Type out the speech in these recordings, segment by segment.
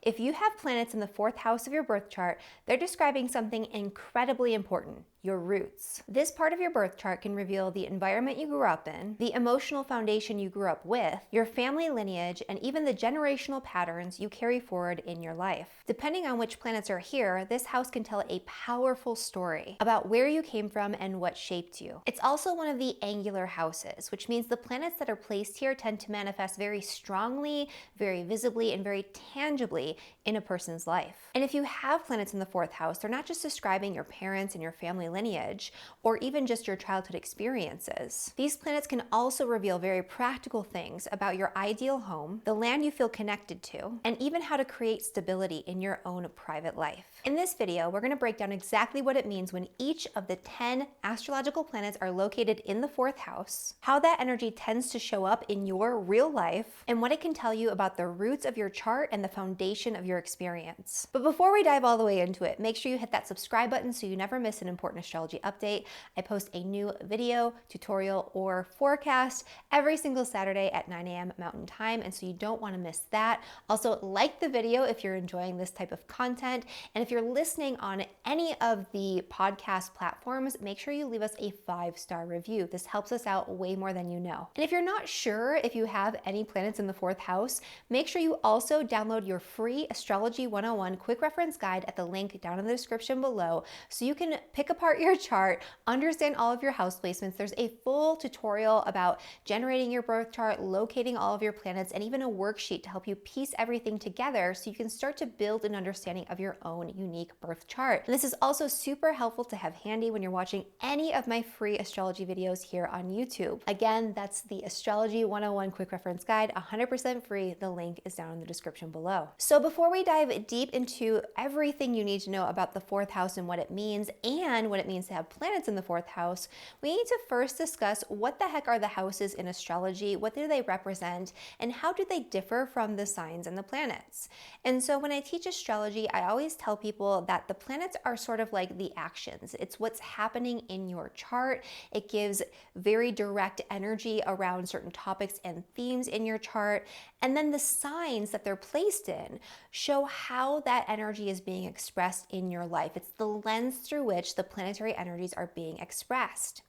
If you have planets in the fourth house of your birth chart, they're describing something incredibly important: your roots. This part of your birth chart can reveal the environment you grew up in, the emotional foundation you grew up with, your family lineage, and even the generational patterns you carry forward in your life. Depending on which planets are here, this house can tell a powerful story about where you came from and what shaped you. It's also one of the angular houses, which means the planets that are placed here tend to manifest very strongly, very visibly, and very tangibly in a person's life. And if you have planets in the fourth house, they're not just describing your parents and your family lineage, or even just your childhood experiences. These planets can also reveal very practical things about your ideal home, the land you feel connected to, and even how to create stability in your own private life. In this video, we're going to break down exactly what it means when each of the 10 astrological planets are located in the fourth house, how that energy tends to show up in your real life, and what it can tell you about the roots of your chart and the foundation of your experience. But before we dive all the way into it, make sure you hit that subscribe button so you never miss an important astrology update. I post a new video, tutorial, or forecast every single Saturday at 9 a.m. Mountain Time, and so you don't want to miss that. Also, like the video if you're enjoying this type of content, and if you're listening on any of the podcast platforms, make sure you leave us a 5-star review. This helps us out way more than you know. And if you're not sure if you have any planets in the fourth house, make sure you also download your free Astrology 101 quick reference guide at the link down in the description below, so you can pick apart your chart, understand all of your house placements. There's a full tutorial about generating your birth chart, locating all of your planets, and even a worksheet to help you piece everything together so you can start to build an understanding of your own unique birth chart. And this is also super helpful to have handy when you're watching any of my free astrology videos here on YouTube. Again, that's the Astrology 101 quick reference guide, 100% free. The link is down in the description below. So before we dive deep into everything you need to know about the fourth house and what it means, and what it means to have planets in the fourth house, we need to first discuss what the heck are the houses in astrology, what do they represent, and how do they differ from the signs and the planets. And so when I teach astrology, I always tell people that the planets are sort of like the actions. It's what's happening in your chart. It gives very direct energy around certain topics and themes in your chart. And then the signs that they're placed in show how that energy is being expressed in your life. It's the lens through which the planetary energies are being expressed.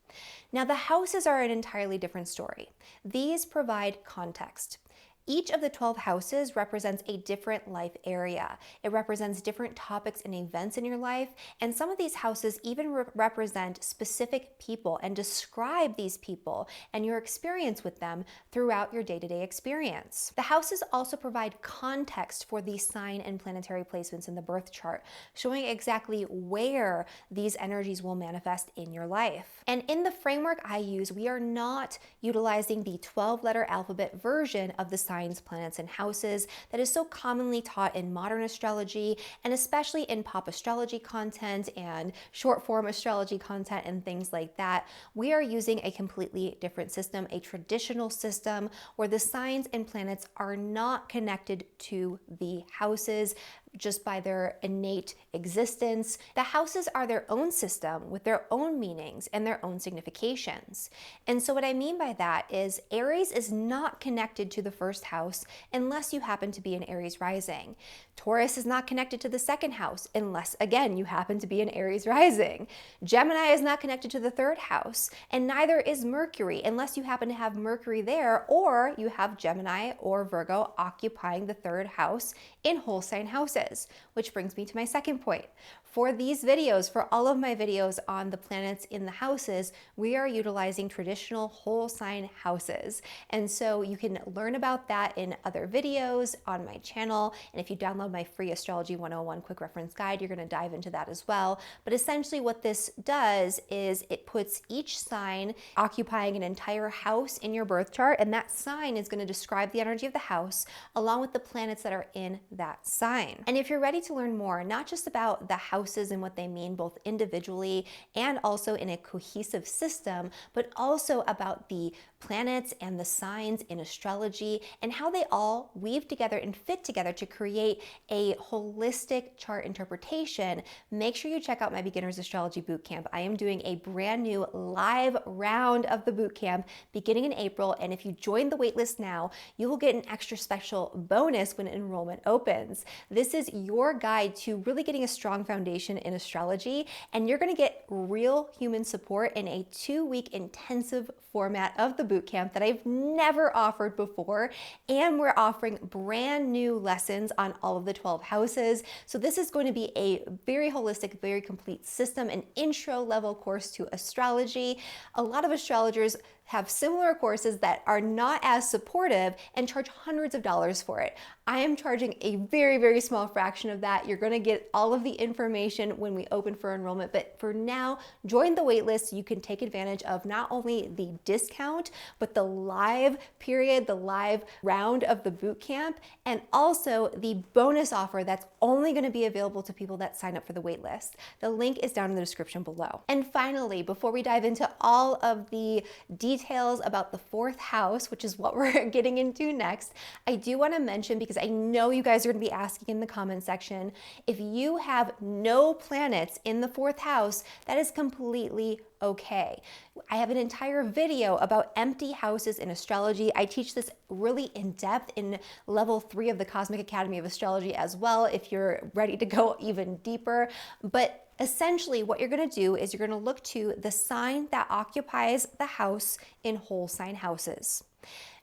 Now, the houses are an entirely different story. These provide context. Each of the 12 houses represents a different life area. It represents different topics and events in your life, and some of these houses even represent specific people and describe these people and your experience with them throughout your day-to-day experience. The houses also provide context for the sign and planetary placements in the birth chart, showing exactly where these energies will manifest in your life. And in the framework I use, we are not utilizing the 12-letter alphabet version of the signs, planets, and houses that is so commonly taught in modern astrology, and especially in pop astrology content and short form astrology content and things like that. We are using a completely different system, a traditional system where the signs and planets are not connected to the houses just by their innate existence. The houses are their own system with their own meanings and their own significations. And so what I mean by that is Aries is not connected to the first house unless you happen to be an Aries rising. Taurus is not connected to the second house unless, again, you happen to be an Aries rising. Gemini is not connected to the third house, and neither is Mercury unless you happen to have Mercury there, or you have Gemini or Virgo occupying the third house in whole sign houses. Which brings me to my second point. For these videos, for all of my videos on the planets in the houses, we are utilizing traditional whole sign houses. And so you can learn about that in other videos on my channel. And if you download my free Astrology 101 quick reference guide, you're going to dive into that as well. But essentially what this does is it puts each sign occupying an entire house in your birth chart, and that sign is going to describe the energy of the house along with the planets that are in that sign. And if you're ready to learn more, not just about the houses and what they mean both individually and also in a cohesive system, but also about the planets and the signs in astrology and how they all weave together and fit together to create a holistic chart interpretation, make sure you check out my Beginner's Astrology Bootcamp. I am doing a brand new live round of the bootcamp beginning in April, and if you join the waitlist now, you will get an extra special bonus when enrollment opens. This is your guide to really getting a strong foundation in astrology, and you're going to get real human support in a 2-week intensive format of the bootcamp that I've never offered before, and we're offering brand new lessons on all of the 12 houses. So this is going to be a very holistic, very complete system, an intro level course to astrology. A lot of astrologers have similar courses that are not as supportive and charge hundreds of dollars for it. I am charging a very, very small fraction of that. You're going to get all of the information when we open for enrollment, but for now, join the waitlist so you can take advantage of not only the discount, but the live period, the live round of the boot camp, and also the bonus offer that's only going to be available to people that sign up for the waitlist. The link is down in the description below. And finally, before we dive into all of the details about the 4th house, which is what we're getting into next, I do want to mention, because I know you guys are going to be asking in the comment section, if you have no planets in the 4th house, that is completely okay. I have an entire video about empty houses in astrology. I teach this really in depth in level 3 of the Cosmic Academy of Astrology as well, if you're ready to go even deeper. But essentially what you're going to do is you're going to look to the sign that occupies the house in whole sign houses.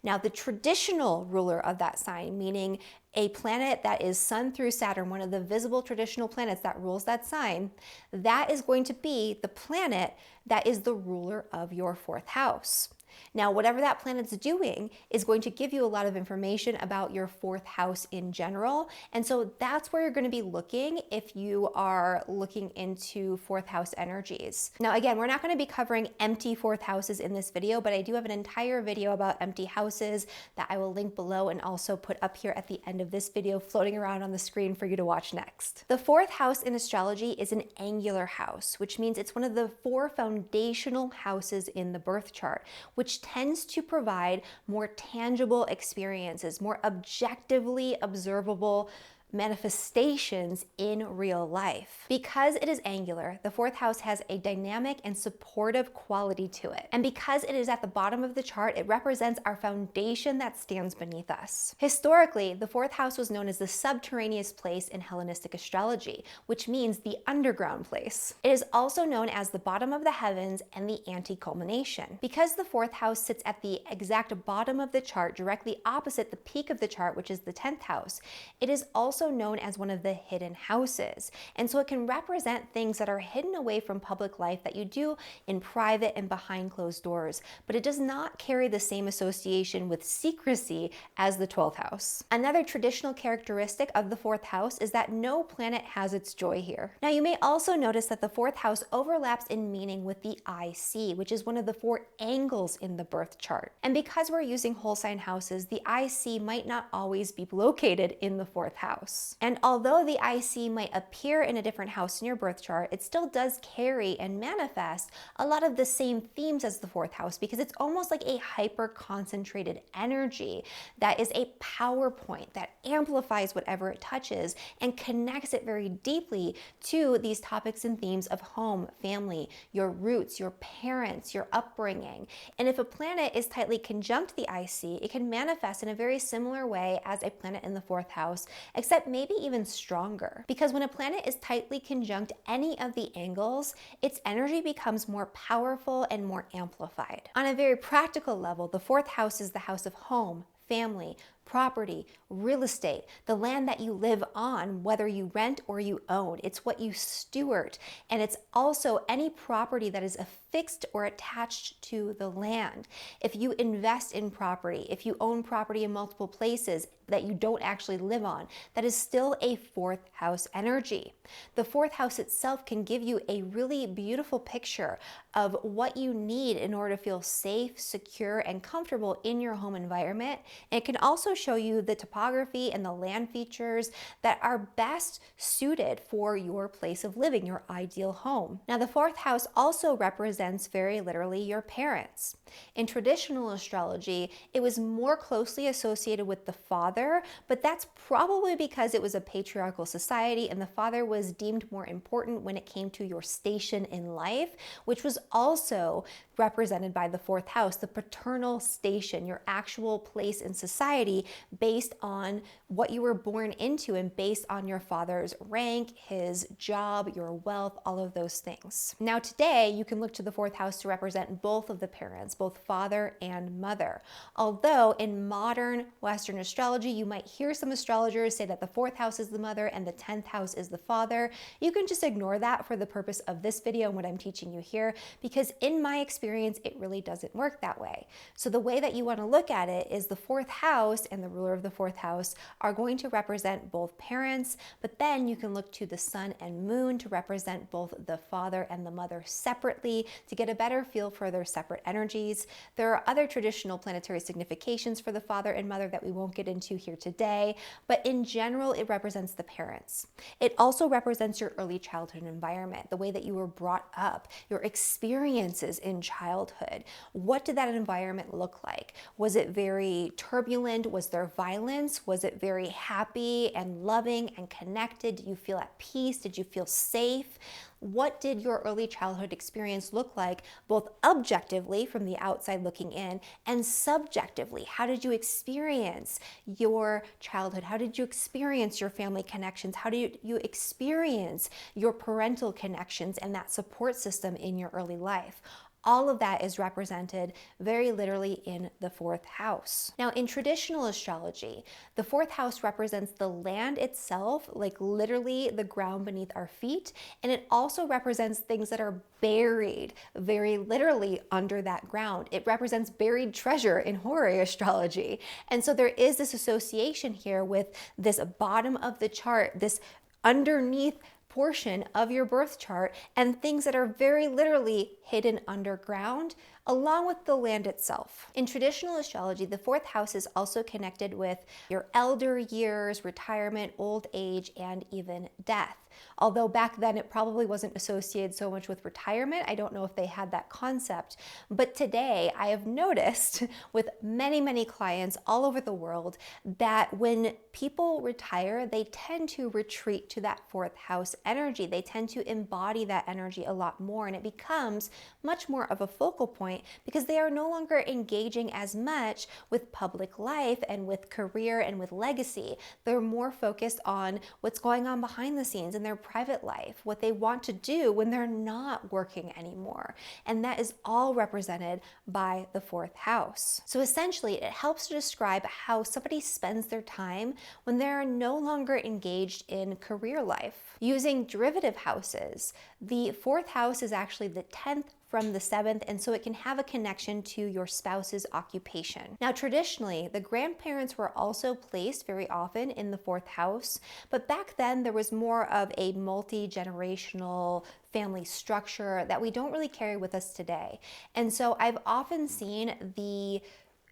Now, the traditional ruler of that sign, meaning a planet that is Sun through Saturn, one of the visible traditional planets that rules that sign, that is going to be the planet that is the ruler of your 4th house. Now, whatever that planet's doing is going to give you a lot of information about your 4th house in general. And so that's where you're going to be looking if you are looking into 4th house energies. Now, again, we're not going to be covering empty 4th houses in this video, but I do have an entire video about empty houses that I will link below and also put up here at the end of this video, floating around on the screen for you to watch next. The 4th house in astrology is an angular house, which means it's one of the 4 foundational houses in the birth chart, which tends to provide more tangible experiences, more objectively observable manifestations in real life. Because it is angular, the 4th house has a dynamic and supportive quality to it. And because it is at the bottom of the chart, it represents our foundation that stands beneath us. Historically, the 4th house was known as the subterraneous place in Hellenistic astrology, which means the underground place. It is also known as the bottom of the heavens and the anti-culmination. Because the 4th house sits at the exact bottom of the chart, directly opposite the peak of the chart, which is the 10th house, it is also known as one of the hidden houses. And so it can represent things that are hidden away from public life that you do in private and behind closed doors, but it does not carry the same association with secrecy as the 12th house. Another traditional characteristic of the 4th house is that no planet has its joy here. Now, you may also notice that the 4th house overlaps in meaning with the IC, which is one of the 4 angles in the birth chart. And because we're using whole sign houses, the IC might not always be located in the 4th house. And although the IC might appear in a different house in your birth chart, it still does carry and manifest a lot of the same themes as the 4th house, because it's almost like a hyper-concentrated energy that is a power point that amplifies whatever it touches and connects it very deeply to these topics and themes of home, family, your roots, your parents, your upbringing. And if a planet is tightly conjunct the IC, it can manifest in a very similar way as a planet in the 4th house, except maybe even stronger. Because when a planet is tightly conjunct any of the angles, its energy becomes more powerful and more amplified. On a very practical level, the 4th house is the house of home, family, property, real estate, the land that you live on, whether you rent or you own. It's what you steward. And it's also any property that is affixed or attached to the land. If you invest in property, if you own property in multiple places that you don't actually live on, that is still a 4th house energy. The 4th house itself can give you a really beautiful picture of what you need in order to feel safe, secure, and comfortable in your home environment. And it can also show you the topography and the land features that are best suited for your place of living, your ideal home. Now, the fourth house also represents very literally your parents. In traditional astrology, it was more closely associated with the father, but that's probably because it was a patriarchal society and the father was deemed more important when it came to your station in life, which was also represented by the fourth house, the paternal station, your actual place in society based on what you were born into and based on your father's rank, his job, your wealth, all of those things. Now today, you can look to the fourth house to represent both of the parents, both father and mother. Although in modern Western astrology, you might hear some astrologers say that the fourth house is the mother and the 10th house is the father. You can just ignore that for the purpose of this video and what I'm teaching you here, because in my experience, it really doesn't work that way. So the way that you want to look at it is the fourth house and the ruler of the fourth house are going to represent both parents, but then you can look to the sun and moon to represent both the father and the mother separately to get a better feel for their separate energies. There are other traditional planetary significations for the father and mother that we won't get into here today, but in general, it represents the parents. It also represents your early childhood environment, the way that you were brought up, your experiences in childhood. What did that environment look like? Was it very turbulent? Was there violence? Was it very happy and loving and connected? Did you feel at peace? Did you feel safe? What did your early childhood experience look like, both objectively from the outside looking in and subjectively? How did you experience your childhood? How did you experience your family connections? How did you experience your parental connections and that support system in your early life? All of that is represented very literally in the fourth house. Now, in traditional astrology, the fourth house represents the land itself, like literally the ground beneath our feet, and it also represents things that are buried very literally under that ground. It represents buried treasure in horror astrology. And so there is this association here with this bottom of the chart, this underneath portion of your birth chart, and things that are very literally hidden underground, along with the land itself. In traditional astrology, the fourth house is also connected with your elder years, retirement, old age, and even death. Although back then it probably wasn't associated so much with retirement. I don't know if they had that concept. But today I have noticed with many, many clients all over the world that when people retire, they tend to retreat to that fourth house energy. They tend to embody that energy a lot more, and it becomes much more of a focal point because they are no longer engaging as much with public life and with career and with legacy. They're more focused on what's going on behind the scenes in their private life, what they want to do when they're not working anymore. And that is all represented by the fourth house. So essentially, it helps to describe how somebody spends their time when they're no longer engaged in career life. Using derivative houses, the fourth house is actually the 10th from the 7th, and so it can have a connection to your spouse's occupation. Now, traditionally, the grandparents were also placed very often in the fourth house, but back then there was more of a multi-generational family structure that we don't really carry with us today. And so I've often seen the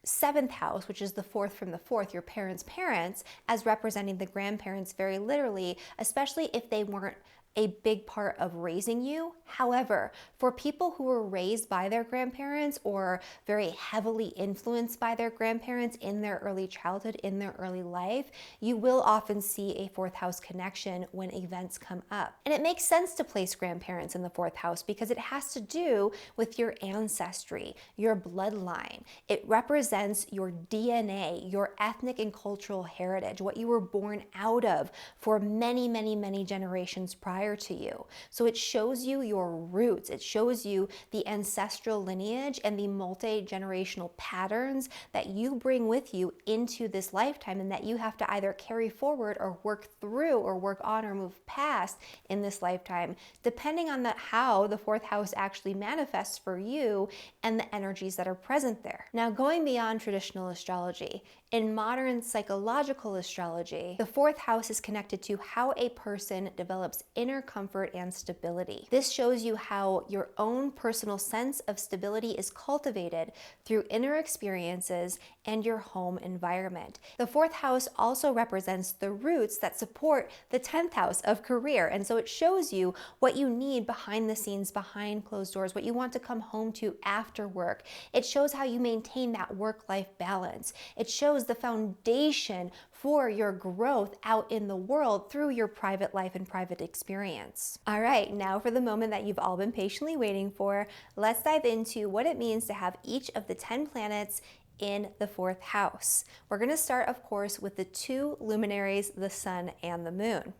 7th house, which is the 4th from the 4th, your parents' parents, as representing the grandparents very literally, especially if they weren't a big part of raising you. However, for people who were raised by their grandparents or very heavily influenced by their grandparents in their early childhood, in their early life, you will often see a fourth house connection when events come up. And it makes sense to place grandparents in the fourth house because it has to do with your ancestry, your bloodline. It represents your DNA, your ethnic and cultural heritage, what you were born out of for many, many, many generations prior to you. So it shows you your roots. It shows you the ancestral lineage and the multi-generational patterns that you bring with you into this lifetime and that you have to either carry forward or work through or work on or move past in this lifetime, depending on how the fourth house actually manifests for you and the energies that are present there. Now, going beyond traditional astrology, in modern psychological astrology, the fourth house is connected to how a person develops inner inner comfort and stability. This shows you how your own personal sense of stability is cultivated through inner experiences and your home environment. The fourth house also represents the roots that support the 10th house of career. And so it shows you what you need behind the scenes, behind closed doors, what you want to come home to after work. It shows how you maintain that work-life balance. It shows the foundation for your growth out in the world through your private life and private experience. All right, now for the moment that you've all been patiently waiting for, let's dive into what it means to have each of the 10 planets in the fourth house. We're going to start, of course, with the two luminaries, the sun and the moon.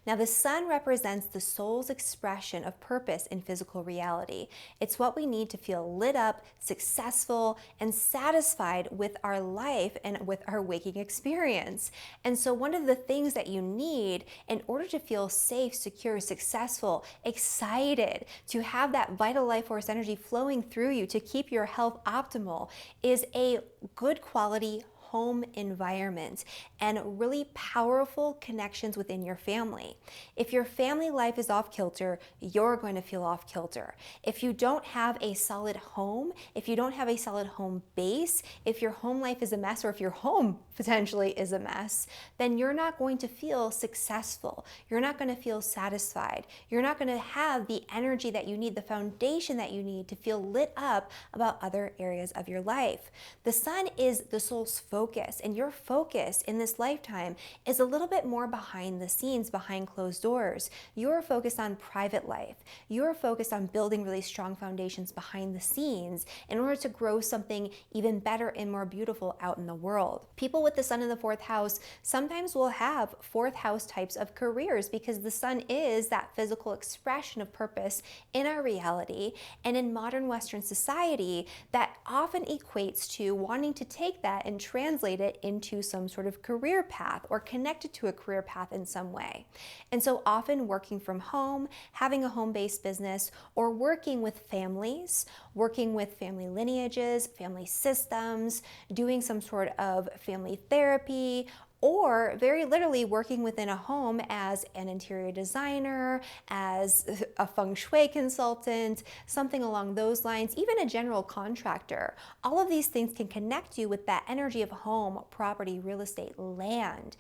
Now, the sun represents the soul's expression of purpose in physical reality. It's what we need to feel lit up, successful, and satisfied with our life and with our waking experience. And so one of the things that you need in order to feel safe, secure, successful, excited, to have that vital life force energy flowing through you to keep your health optimal is a good quality home environment and really powerful connections within your family. If your family life is off kilter, you're going to feel off kilter. If you don't have a solid home, if you don't have a solid home base, if your home life is a mess, or if your home potentially is a mess, then you're not going to feel successful. You're not going to feel satisfied. You're not going to have the energy that you need, the foundation that you need to feel lit up about other areas of your life. The sun is the soul's focus, and your focus in this lifetime is a little bit more behind the scenes, behind closed doors. You're focused on private life. You're focused on building really strong foundations behind the scenes in order to grow something even better and more beautiful out in the world. People with the sun in the fourth house sometimes will have fourth house types of careers because the sun is that physical expression of purpose in our reality, and in modern Western society that often equates to wanting to take that and translate it into some sort of career path or connect it to a career path in some way. And so often working from home, having a home-based business, or working with families, working with family lineages, family systems, doing some sort of family therapy, or very literally working within a home as an interior designer, as a feng shui consultant, something along those lines, even a general contractor. All of these things can connect you with that energy of home, property, real estate, land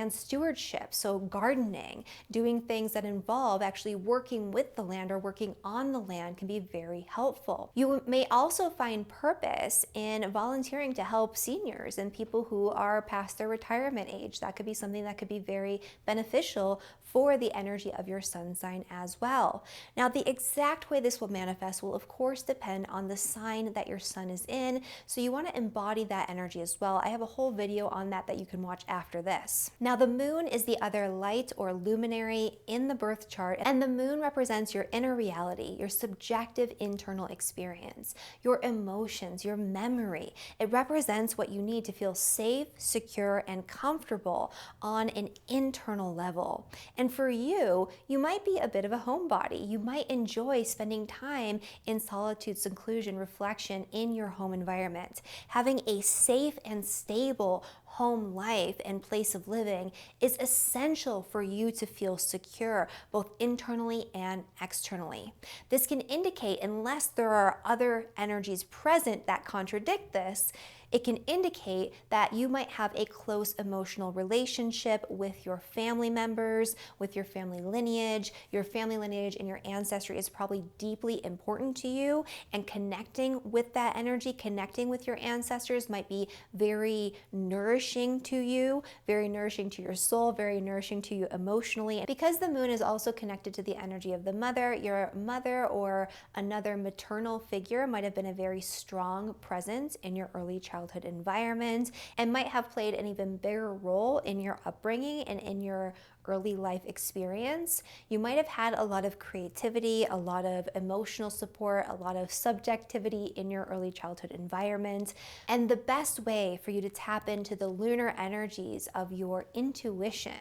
stewardship, so gardening, doing things that involve actually working with the land or working on the land can be very helpful. You may also find purpose in volunteering to help seniors and people who are past their retirement age. That could be something that could be very beneficial for the energy of your sun sign as well. Now, the exact way this will manifest will of course depend on the sign that your sun is in, so you want to embody that energy as well. I have a whole video on that you can watch after this. Now, the moon is the other light or luminary in the birth chart, and the moon represents your inner reality, your subjective internal experience, your emotions, your memory. It represents what you need to feel safe, secure, and comfortable on an internal level. And for you, you might be a bit of a homebody. You might enjoy spending time in solitude, seclusion, reflection in your home environment. Having a safe and stable home life and place of living is essential for you to feel secure, both internally and externally. This can indicate, unless there are other energies present that contradict this, it can indicate that you might have a close emotional relationship with your family members, with your family lineage. Your family lineage and your ancestry is probably deeply important to you, and connecting with that energy, connecting with your ancestors might be very nourishing to you, very nourishing to your soul, very nourishing to you emotionally. Because the moon is also connected to the energy of the mother, your mother or another maternal figure might have been a very strong presence in your early childhood environment and might have played an even bigger role in your upbringing and in your early life experience. You might have had a lot of creativity, a lot of emotional support, a lot of subjectivity in your early childhood environment. And the best way for you to tap into the lunar energies of your intuition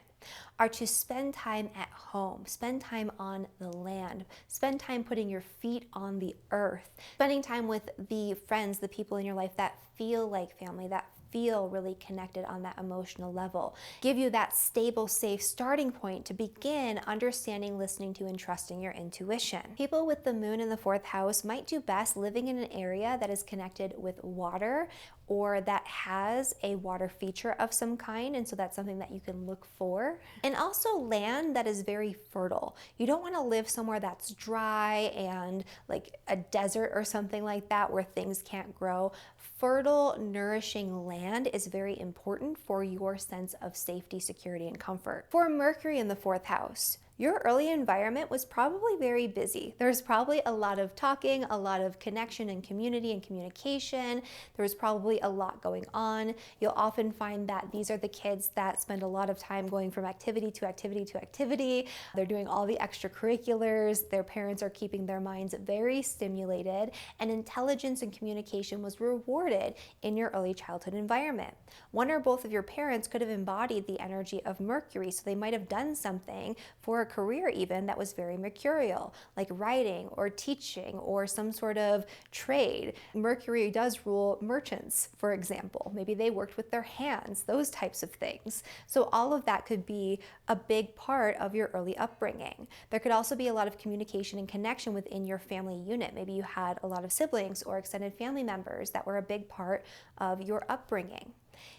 are to spend time at home, spend time on the land, spend time putting your feet on the earth, spending time with the friends, the people in your life that feel like family, that feel really connected on that emotional level, give you that stable, safe starting point to begin understanding, listening to, and trusting your intuition. People with the moon in the 4th house might do best living in an area that is connected with water or that has a water feature of some kind, and so that's something that you can look for. And also land that is very fertile. You don't want to live somewhere that's dry and like a desert or something like that where things can't grow. Fertile, nourishing land is very important for your sense of safety, security, and comfort. For Mercury in the 4th house, your early environment was probably very busy. There's probably a lot of talking, a lot of connection and community and communication. There was probably a lot going on. You'll often find that these are the kids that spend a lot of time going from activity to activity to activity. They're doing all the extracurriculars. Their parents are keeping their minds very stimulated, and intelligence and communication was rewarded in your early childhood environment. One or both of your parents could have embodied the energy of Mercury, so they might have done something for a career even that was very mercurial, like writing or teaching or some sort of trade. Mercury does rule merchants, for example. Maybe they worked with their hands, those types of things. So all of that could be a big part of your early upbringing. There could also be a lot of communication and connection within your family unit. Maybe you had a lot of siblings or extended family members that were a big part of your upbringing.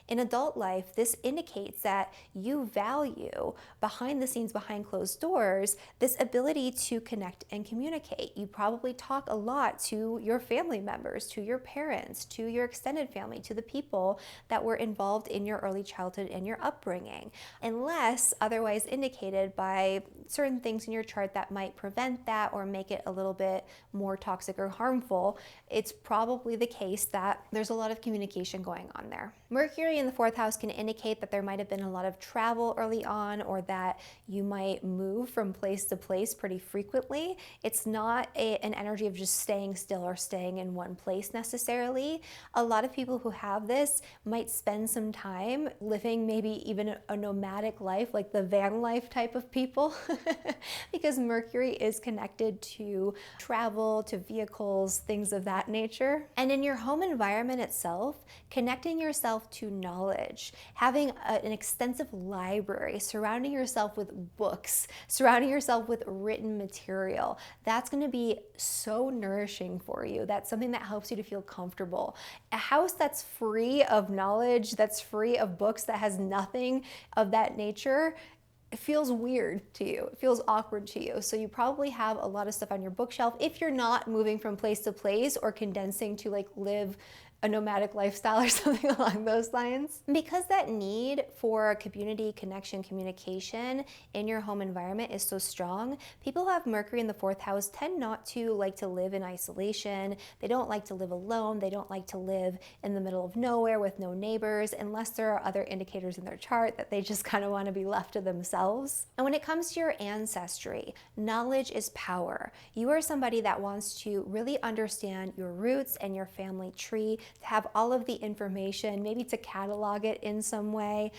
In adult life, this indicates that you value, behind the scenes, behind closed doors, this ability to connect and communicate. You probably talk a lot to your family members, to your parents, to your extended family, to the people that were involved in your early childhood and your upbringing, unless otherwise indicated by certain things in your chart that might prevent that or make it a little bit more toxic or harmful. It's probably the case that there's a lot of communication going on there. Mercury in the 4th house can indicate that there might have been a lot of travel early on, or that you might move from place to place pretty frequently. It's not an energy of just staying still or staying in one place necessarily. A lot of people who have this might spend some time living maybe even a nomadic life, like the van life type of people, because Mercury is connected to travel, to vehicles, things of that nature. And in your home environment itself, connecting yourself to knowledge, having an extensive library, surrounding yourself with books, surrounding yourself with written material, that's going to be so nourishing for you. That's something that helps you to feel comfortable. A house that's free of knowledge, that's free of books, that has nothing of that nature, it feels weird to you. It feels awkward to you. So you probably have a lot of stuff on your bookshelf if you're not moving from place to place or condensing to like live a nomadic lifestyle or something along those lines. Because that need for community, connection, communication in your home environment is so strong, people who have Mercury in the 4th house tend not to like to live in isolation. They don't like to live alone. They don't like to live in the middle of nowhere with no neighbors, unless there are other indicators in their chart that they just kind of want to be left to themselves. And when it comes to your ancestry, knowledge is power. You are somebody that wants to really understand your roots and your family tree, to have all of the information, maybe to catalog it in some way.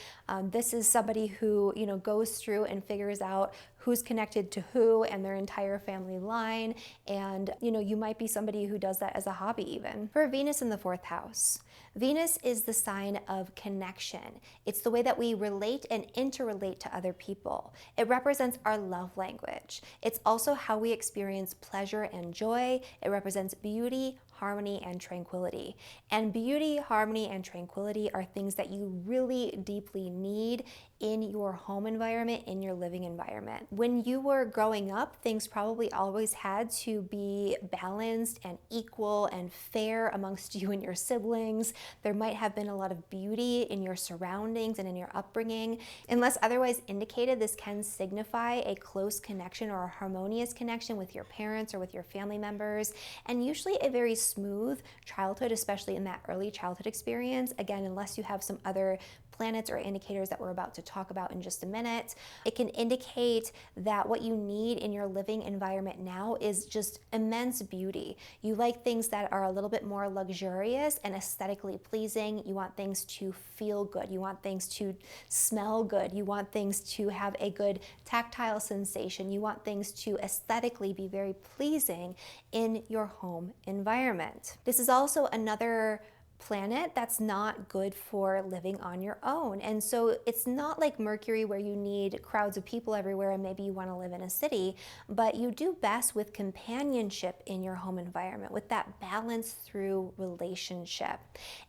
This is somebody who, goes through and figures out who's connected to who and their entire family line. And, you might be somebody who does that as a hobby even. For Venus in the 4th house, Venus is the sign of connection. It's the way that we relate and interrelate to other people. It represents our love language. It's also how we experience pleasure and joy. It represents beauty, harmony, and tranquility. And beauty, harmony, and tranquility are things that you really deeply need in your home environment, in your living environment. When you were growing up, things probably always had to be balanced and equal and fair amongst you and your siblings. There might have been a lot of beauty in your surroundings and in your upbringing. Unless otherwise indicated, this can signify a close connection or a harmonious connection with your parents or with your family members, and usually a very smooth childhood, especially in that early childhood experience. Again, unless you have some other planets or indicators that we're about to talk about in just a minute. It can indicate that what you need in your living environment now is just immense beauty. You like things that are a little bit more luxurious and aesthetically pleasing. You want things to feel good. You want things to smell good. You want things to have a good tactile sensation. You want things to aesthetically be very pleasing in your home environment. This is also another planet that's not good for living on your own. And so it's not like Mercury where you need crowds of people everywhere and maybe you want to live in a city, but you do best with companionship in your home environment, with that balance through relationship.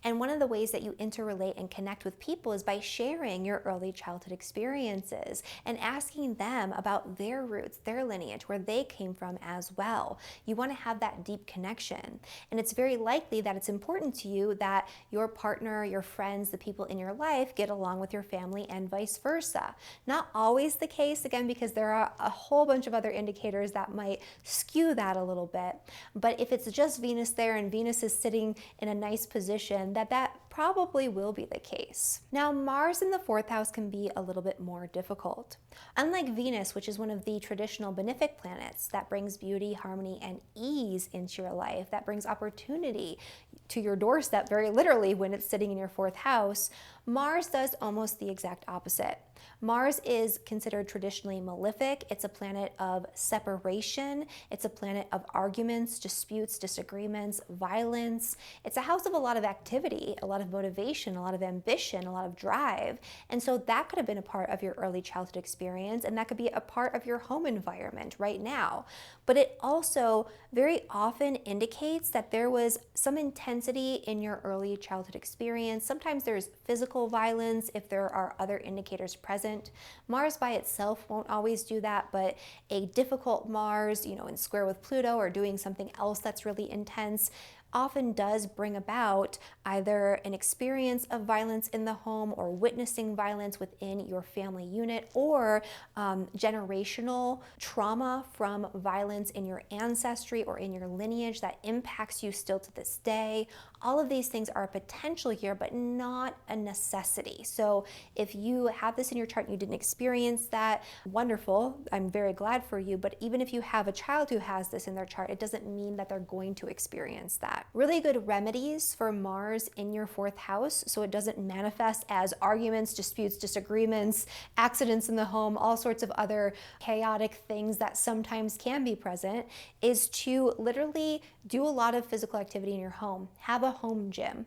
And one of the ways that you interrelate and connect with people is by sharing your early childhood experiences and asking them about their roots, their lineage, where they came from as well. You want to have that deep connection. And it's very likely that it's important to you that your partner, your friends, the people in your life get along with your family and vice versa. Not always the case, again, because there are a whole bunch of other indicators that might skew that a little bit. But if it's just Venus there and Venus is sitting in a nice position, that probably will be the case. Now, Mars in the 4th house can be a little bit more difficult. Unlike Venus, which is one of the traditional benefic planets that brings beauty, harmony, and ease into your life, that brings opportunity to your doorstep very literally when it's sitting in your 4th house, Mars does almost the exact opposite. Mars is considered traditionally malefic. It's a planet of separation. It's a planet of arguments, disputes, disagreements, violence. It's a house of a lot of activity, a lot of motivation, a lot of ambition, a lot of drive. And so that could have been a part of your early childhood experience, and that could be a part of your home environment right now. But it also very often indicates that there was some intensity in your early childhood experience. Sometimes there's physical violence if there are other indicators present. Mars by itself won't always do that, but a difficult Mars, in square with Pluto or doing something else that's really intense, often does bring about either an experience of violence in the home or witnessing violence within your family unit, or generational trauma from violence in your ancestry or in your lineage that impacts you still to this day. All of these things are a potential here, but not a necessity. So if you have this in your chart and you didn't experience that, wonderful, I'm very glad for you. But even if you have a child who has this in their chart, it doesn't mean that they're going to experience that. Really good remedies for Mars in your 4th house, so it doesn't manifest as arguments, disputes, disagreements, accidents in the home, all sorts of other chaotic things that sometimes can be present, is to literally do a lot of physical activity in your home. Have a home gym.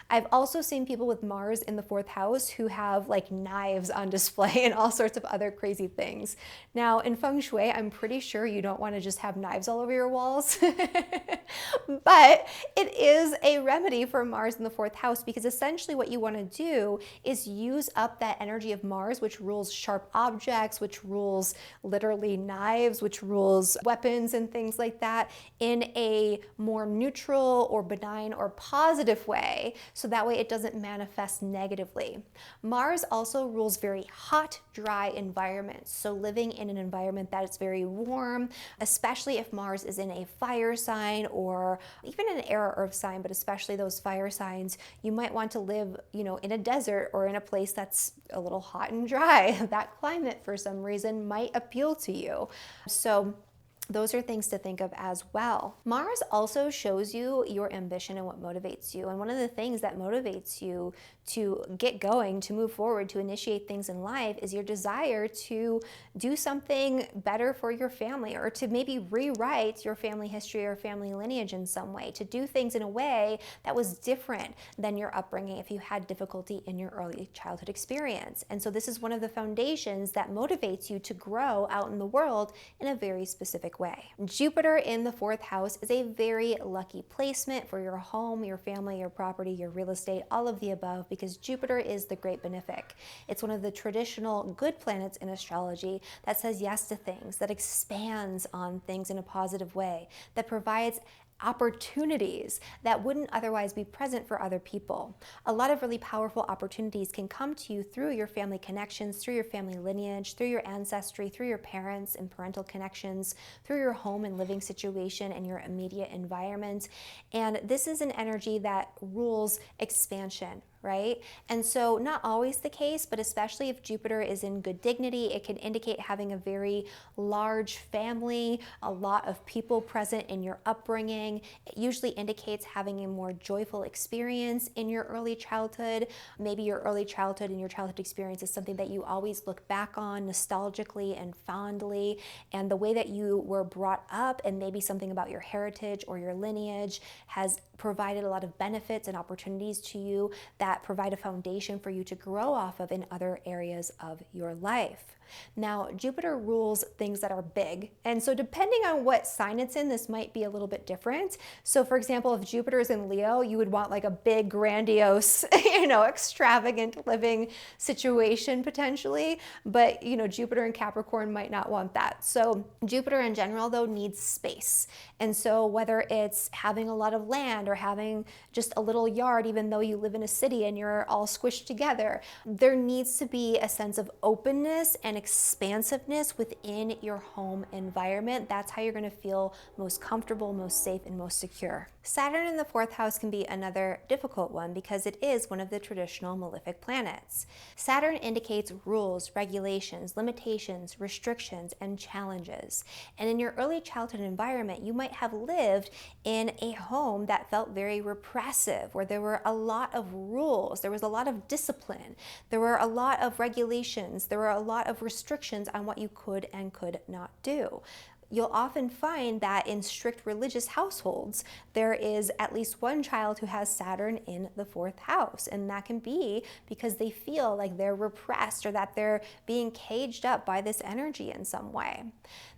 I've also seen people with Mars in the 4th house who have like knives on display and all sorts of other crazy things. Now, in Feng Shui, I'm pretty sure you don't want to just have knives all over your walls, but it is a remedy for Mars in the 4th house, because essentially what you want to do is use up that energy of Mars, which rules sharp objects, which rules literally knives, which rules weapons and things like that, in a more neutral or benign or positive way, so that way it doesn't manifest negatively. Mars also rules very hot, dry environments, so living in an environment that is very warm, especially if Mars is in a fire sign or even an air or earth sign, but especially those fire signs, you might want to live, in a desert or in a place that's a little hot and dry. That climate, for some reason, might appeal to you. So those are things to think of as well. Mars also shows you your ambition and what motivates you. And one of the things that motivates you to get going, to move forward, to initiate things in life is your desire to do something better for your family, or to maybe rewrite your family history or family lineage in some way, to do things in a way that was different than your upbringing if you had difficulty in your early childhood experience. And so this is one of the foundations that motivates you to grow out in the world in a very specific way. Jupiter in the 4th house is a very lucky placement for your home, your family, your property, your real estate, all of the above, because Jupiter is the great benefic. It's one of the traditional good planets in astrology that says yes to things, that expands on things in a positive way, that provides opportunities that wouldn't otherwise be present for other people. A lot of really powerful opportunities can come to you through your family connections, through your family lineage, through your ancestry, through your parents and parental connections, through your home and living situation and your immediate environment. And this is an energy that rules expansion, right? And so not always the case, but especially if Jupiter is in good dignity, it can indicate having a very large family, a lot of people present in your upbringing. It usually indicates having a more joyful experience in your early childhood. Maybe your early childhood and your childhood experience is something that you always look back on nostalgically and fondly, and the way that you were brought up and maybe something about your heritage or your lineage has provided a lot of benefits and opportunities to you that provide a foundation for you to grow off of in other areas of your life. Now, Jupiter rules things that are big, and so depending on what sign it's in, this might be a little bit different. So for example, if Jupiter is in Leo, you would want like a big, grandiose, extravagant living situation potentially, but Jupiter in Capricorn might not want that. So Jupiter in general though needs space. And so whether it's having a lot of land or having just a little yard, even though you live in a city and you're all squished together, there needs to be a sense of openness and expansiveness within your home environment. That's how you're going to feel most comfortable, most safe, and most secure. Saturn in the 4th house can be another difficult one because it is one of the traditional malefic planets. Saturn indicates rules, regulations, limitations, restrictions, and challenges. And in your early childhood environment, you might have lived in a home that felt very repressive, where there were a lot of rules, there was a lot of discipline, there were a lot of regulations, there were a lot of restrictions on what you could and could not do. You'll often find that in strict religious households, there is at least one child who has Saturn in the 4th house. And that can be because they feel like they're repressed or that they're being caged up by this energy in some way.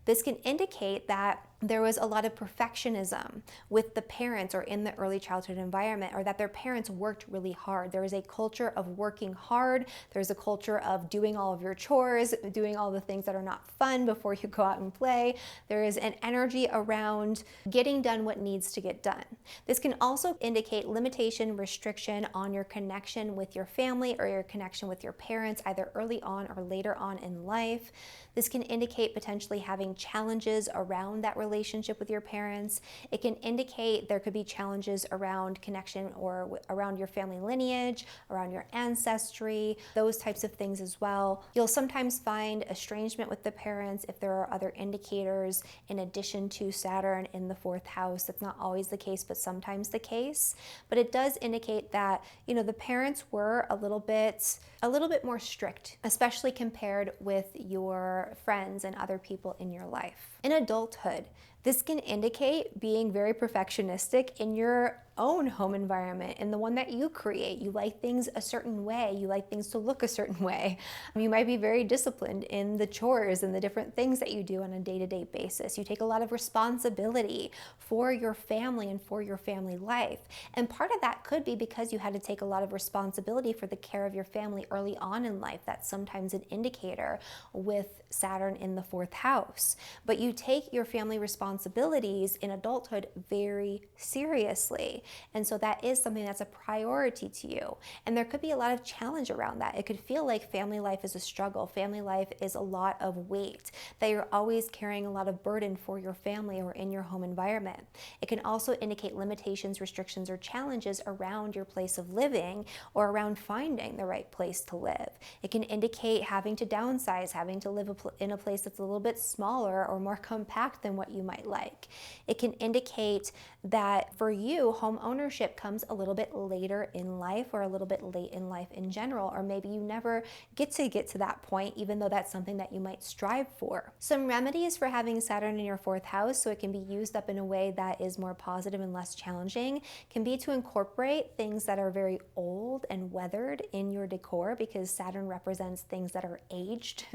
This can indicate that there was a lot of perfectionism with the parents or in the early childhood environment, or that their parents worked really hard. There is a culture of working hard. There's a culture of doing all of your chores, doing all the things that are not fun before you go out and play. There is an energy around getting done what needs to get done. This can also indicate limitation, restriction on your connection with your family or your connection with your parents, either early on or later on in life. This can indicate potentially having challenges around that relationship with your parents. It can indicate there could be challenges around connection or around your family lineage, around your ancestry, those types of things as well. You'll sometimes find estrangement with the parents if there are other indicators in addition to Saturn in the 4th house. That's not always the case, but sometimes the case. But it does indicate that, the parents were a little bit more strict, especially compared with your friends and other people in your life. In adulthood, this can indicate being very perfectionistic in your own home environment and the one that you create. You like things a certain way. You like things to look a certain way. You might be very disciplined in the chores and the different things that you do on a day-to-day basis. You take a lot of responsibility for your family and for your family life. And part of that could be because you had to take a lot of responsibility for the care of your family early on in life. That's sometimes an indicator with Saturn in the 4th house. But you take your family responsibilities in adulthood very seriously. And so that is something that's a priority to you. And there could be a lot of challenge around that. It could feel like family life is a struggle. Family life is a lot of weight, that you're always carrying a lot of burden for your family or in your home environment. It can also indicate limitations, restrictions, or challenges around your place of living or around finding the right place to live. It can indicate having to downsize, having to live in a place that's a little bit smaller or more compact than what you might like. It can indicate that for you, home ownership comes a little bit later in life or a little bit late in life in general, or maybe you never get to that point, even though that's something that you might strive for. Some remedies for having Saturn in your 4th house, so it can be used up in a way that is more positive and less challenging, can be to incorporate things that are very old and weathered in your decor, because Saturn represents things that are aged.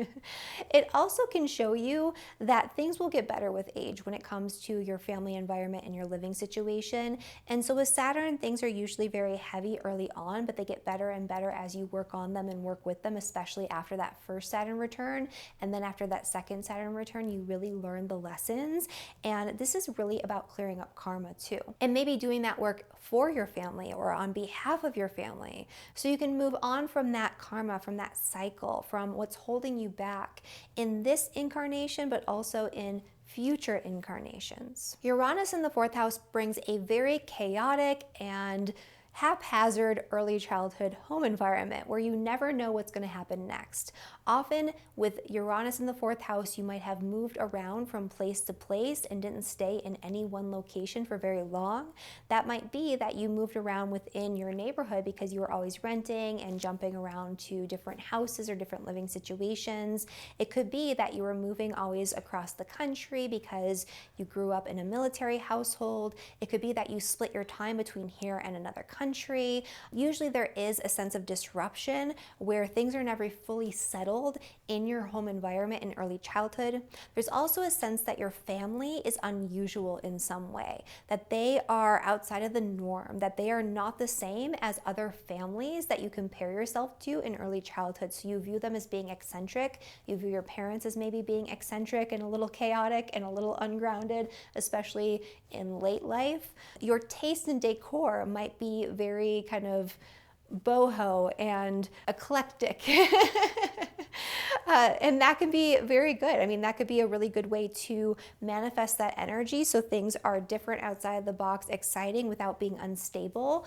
It also can show you that things will get better with age when it comes to your family environment and your living situation. And so with Saturn, things are usually very heavy early on, but they get better and better as you work on them and work with them, especially after that first Saturn return. And then after that second Saturn return, you really learn the lessons. And this is really about clearing up karma too. And maybe doing that work for your family or on behalf of your family, so you can move on from that karma, from that cycle, from what's holding you back in this incarnation, but also in future incarnations. Uranus in the 4th house brings a very chaotic and haphazard early childhood home environment where you never know what's going to happen next. Often with Uranus in the fourth house, you might have moved around from place to place and didn't stay in any one location for very long. That might be that you moved around within your neighborhood because you were always renting and jumping around to different houses or different living situations. It could be that you were moving always across the country because you grew up in a military household. It could be that you split your time between here and another country. Usually there is a sense of disruption where things are never fully settled in your home environment in early childhood. There's also a sense that your family is unusual in some way, that they are outside of the norm, that they are not the same as other families that you compare yourself to in early childhood. So you view them as being eccentric, you view your parents as maybe being eccentric and a little chaotic and a little ungrounded, especially in late life. Your taste in decor might be very kind of boho and eclectic. And that can be very good. I mean, that could be a really good way to manifest that energy so things are different, outside the box, exciting without being unstable.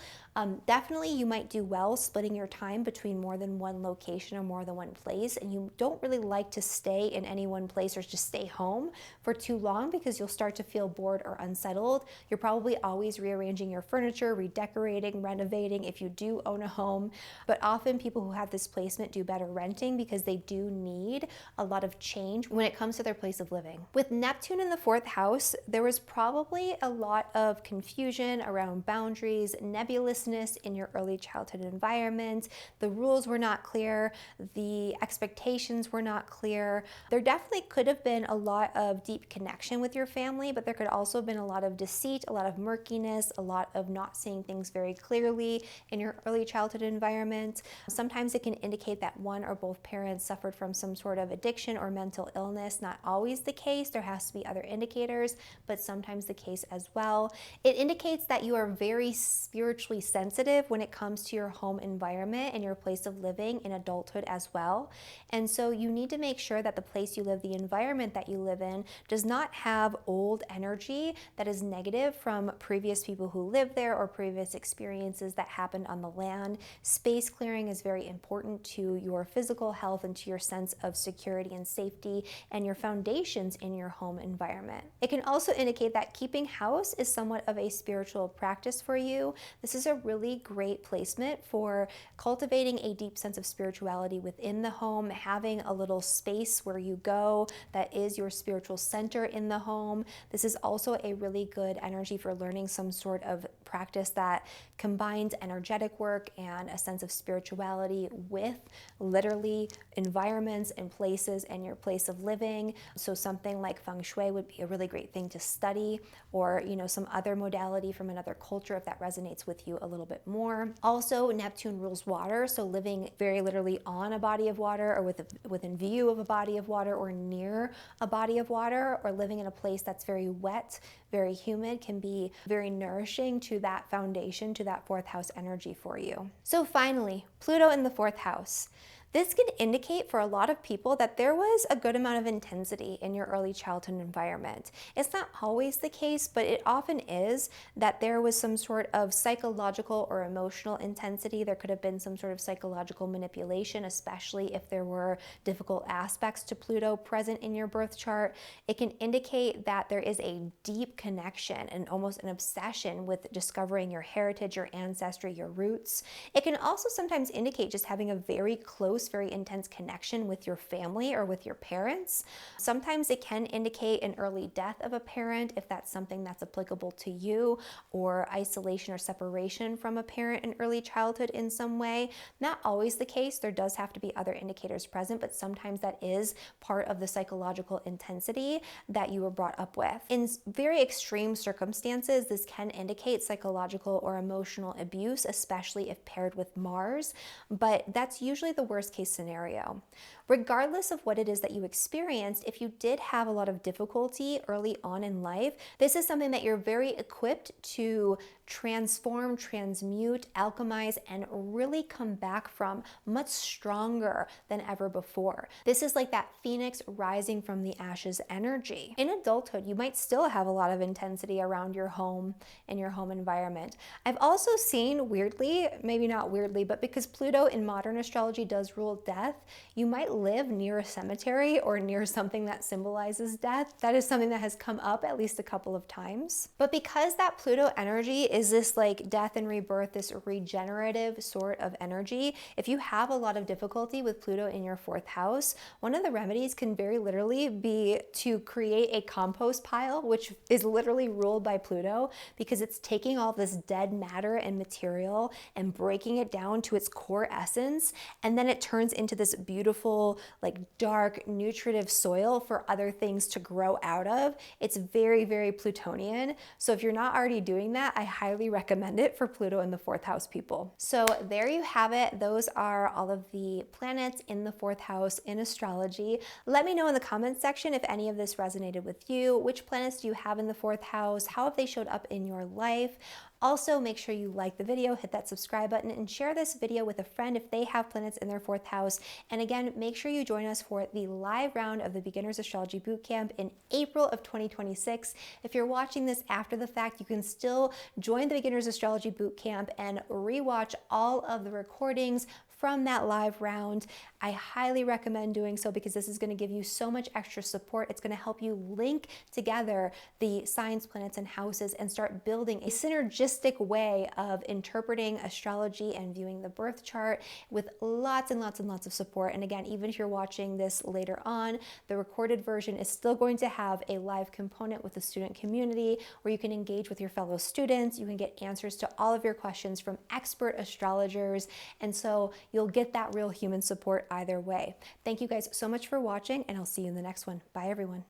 Definitely you might do well splitting your time between more than one location or more than one place, and you don't really like to stay in any one place or just stay home for too long because you'll start to feel bored or unsettled. You're probably always rearranging your furniture, redecorating, renovating if you do own a home, but often people who have this placement do better renting because they do need a lot of change when it comes to their place of living. With Neptune in the fourth house, there was probably a lot of confusion around boundaries, nebulousness in your early childhood environment. The rules were not clear, the expectations were not clear. There definitely could have been a lot of deep connection with your family, but there could also have been a lot of deceit, a lot of murkiness, a lot of not seeing things very clearly in your early childhood environment. Sometimes it can indicate that one or both parents suffered from some sort of addiction or mental illness. Not always the case. There has to be other indicators, but sometimes the case as well. It indicates that you are very spiritually sensitive when it comes to your home environment and your place of living in adulthood as well. And so you need to make sure that the place you live, the environment that you live in, does not have old energy that is negative from previous people who lived there or previous experiences that happened on the land. Space clearing is very important to your physical health and to your sense of security and safety and your foundations in your home environment. It can also indicate that keeping house is somewhat of a spiritual practice for you. This is a really great placement for cultivating a deep sense of spirituality within the home, having a little space where you go that is your spiritual center in the home. This is also a really good energy for learning some sort of practice that combines energetic work and a sense of spirituality with literally environments and places and your place of living. So something like feng shui would be a really great thing to study, or some other modality from another culture if that resonates with you a little bit more. Also, Neptune rules water, so living very literally on a body of water or within view of a body of water or near a body of water, or living in a place that's very wet, very humid, can be very nourishing to that foundation, to that fourth house energy for you. So finally, Pluto in the fourth house. This can indicate for a lot of people that there was a good amount of intensity in your early childhood environment. It's not always the case, but it often is that there was some sort of psychological or emotional intensity. There could have been some sort of psychological manipulation, especially if there were difficult aspects to Pluto present in your birth chart. It can indicate that there is a deep connection and almost an obsession with discovering your heritage, your ancestry, your roots. It can also sometimes indicate just having a very close, very intense connection with your family or with your parents. Sometimes it can indicate an early death of a parent if that's something that's applicable to you, or isolation or separation from a parent in early childhood in some way. Not always the case. There does have to be other indicators present, but sometimes that is part of the psychological intensity that you were brought up with. In very extreme circumstances, this can indicate psychological or emotional abuse, especially if paired with Mars, but that's usually the worst case scenario. Regardless of what it is that you experienced, if you did have a lot of difficulty early on in life, this is something that you're very equipped to transform, transmute, alchemize, and really come back from much stronger than ever before. This is like that phoenix rising from the ashes energy. In adulthood, you might still have a lot of intensity around your home and your home environment. I've also seen, weirdly, maybe not weirdly, but because Pluto in modern astrology does rule death, you might live near a cemetery or near something that symbolizes death. That is something that has come up at least a couple of times. But because that Pluto energy is this like death and rebirth, this regenerative sort of energy, if you have a lot of difficulty with Pluto in your fourth house, one of the remedies can very literally be to create a compost pile, which is literally ruled by Pluto, because it's taking all this dead matter and material and breaking it down to its core essence, and then it turns into this beautiful, like dark, nutritive soil for other things to grow out of. It's very, very Plutonian. So if you're not already doing that, I highly recommend it for Pluto in the fourth house people. So there you have it. Those are all of the planets in the fourth house in astrology. Let me know in the comments section if any of this resonated with you. Which planets do you have in the fourth house? How have they showed up in your life? Also, make sure you like the video, hit that subscribe button, and share this video with a friend if they have planets in their fourth house. And again, make sure you join us for the live round of the Beginner's Astrology Bootcamp in April of 2026. If you're watching this after the fact, you can still join the Beginner's Astrology Bootcamp and rewatch all of the recordings from that live round. I highly recommend doing so because this is going to give you so much extra support. It's going to help you link together the signs, planets, and houses and start building a synergistic way of interpreting astrology and viewing the birth chart with lots and lots and lots of support. And again, even if you're watching this later on, the recorded version is still going to have a live component with the student community where you can engage with your fellow students. You can get answers to all of your questions from expert astrologers. And so you'll get that real human support either way. Thank you guys so much for watching, and I'll see you in the next one. Bye, everyone.